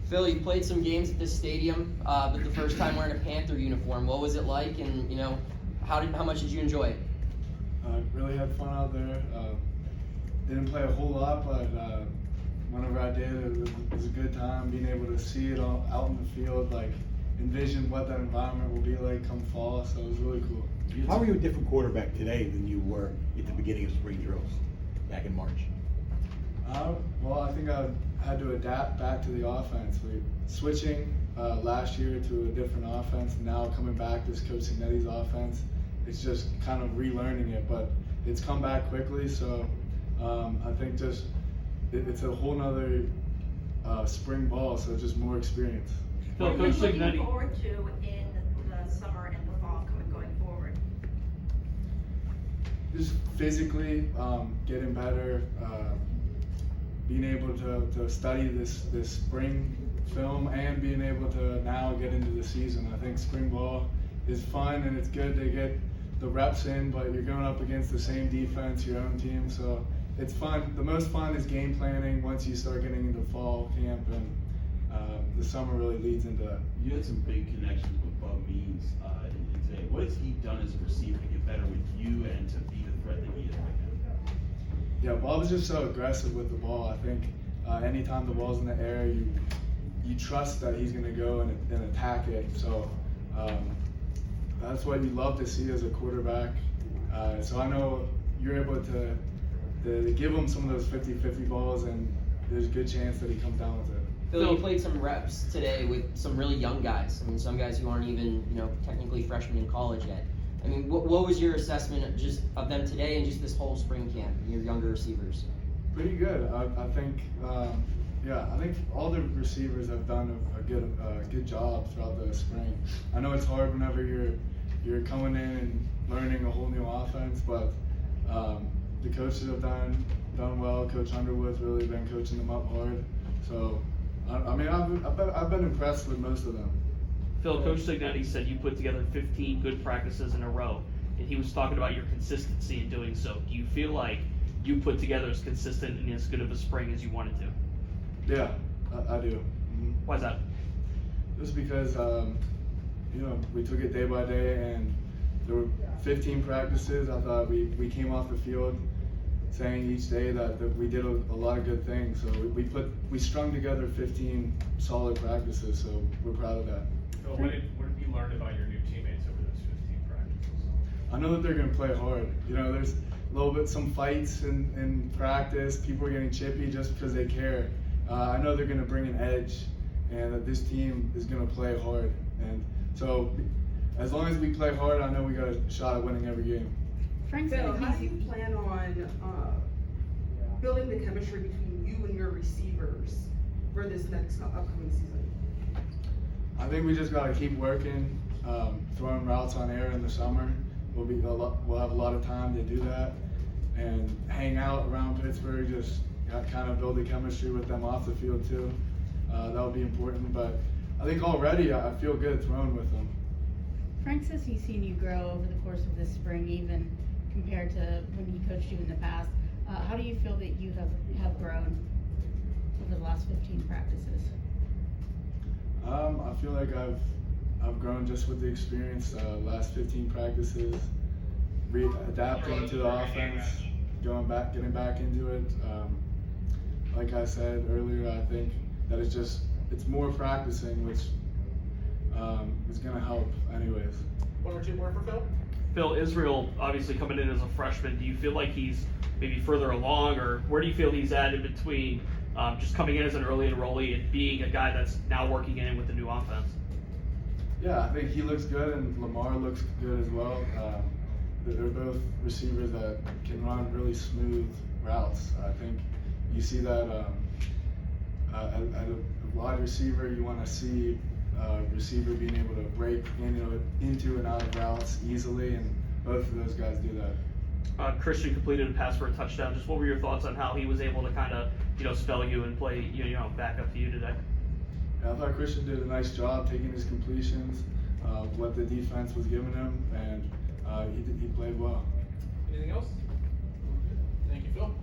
Phil, you played some games at this stadium, but the first time wearing a Panther uniform. What was it like, and how much did you enjoy it? Really had fun out there. Didn't play a whole lot, but whenever I did, it was a good time. Being able to see it all out in the field, like envision what that environment will be like come fall. So it was really cool. How are you a different quarterback today than you were at the beginning of spring drills back in March? Well, I think I had to adapt back to the offense. We switching last year to a different offense, and now coming back just coaching Nettie's offense. It's just kind of relearning it, but it's come back quickly. So I think just it's a whole nother spring ball, so just more experience. What are you looking forward to in the summer and the fall going forward? Just physically getting better, being able to study this spring film, and being able to now get into the season. I think spring ball is fun and it's good to get the reps in, but you're going up against the same defense, your own team, so it's fun. The most fun is game planning once you start getting into fall camp, and the summer really leads into that. You had some big connections with Bub Means today. What has he done as a receiver to get better with you and to be the threat that he is right now? Yeah, Bob's just so aggressive with the ball. I think anytime the ball's in the air, you trust that he's going to go and attack it. So that's what you love to see as a quarterback. So I know you're able to give him some of those 50-50 balls, and there's a good chance that he comes down with it. Phil, you played some reps today with some really young guys. I mean, some guys who aren't even, technically freshmen in college yet. I mean, what was your assessment of them today and just this whole spring camp, your younger receivers? Pretty good. I think, I think all the receivers have done a good job throughout the spring. I know it's hard whenever you're coming in and learning a whole new offense, but the coaches have done well. Coach Underwood's really been coaching them up hard. So, I mean, I've been impressed with most of them. Phil, Coach Signetti said you put together 15 good practices in a row, and he was talking about your consistency in doing so. Do you feel like you put together as consistent and as good of a spring as you wanted to? Yeah, I do. Mm-hmm. Why is that? Just because, we took it day by day, and there were 15 practices. I thought we came off the field saying each day that we did a lot of good things. So we strung together 15 solid practices, so we're proud of that. So what did you learn about your new teammates over those 15 practices? I know that they're going to play hard. There's a little bit some fights in practice. People are getting chippy just because they care. I know they're going to bring an edge, and that this team is going to play hard. And so as long as we play hard, I know we got a shot at winning every game. Frank, Phil, how do you plan on building the chemistry between you and your receivers for this next upcoming season? I think we just got to keep working, throwing routes on air in the summer. We'll have a lot of time to do that, and hang out around Pittsburgh, just kind of build a chemistry with them off the field too. That'll be important, but I think already I feel good throwing with them. Frank says he's seen you grow over the course of this spring, even compared to when he coached you in the past. How do you feel that you have grown over the last 15 practices? I feel like I've grown just with the experience. Last 15 practices, adapting to the offense, getting back into it. Like I said earlier, I think that it's more practicing, which is going to help anyways. One or two more for Phil? Phil, Israel obviously coming in as a freshman, do you feel like he's maybe further along, or where do you feel he's at in between just coming in as an early enrollee and being a guy that's now working in with the new offense? Yeah, I think he looks good, and Lamar looks good as well. They're both receivers that can run really smooth routes. I think you see that at a wide receiver, you want to see a receiver being able to break into and out of routes easily, and both of those guys do that. Christian completed a pass for a touchdown. Just what were your thoughts on how he was able to kind of, spell you and play, back up to you today? Yeah, I thought Christian did a nice job taking his completions, what the defense was giving him, and he played well. Anything else? Thank you, Phil.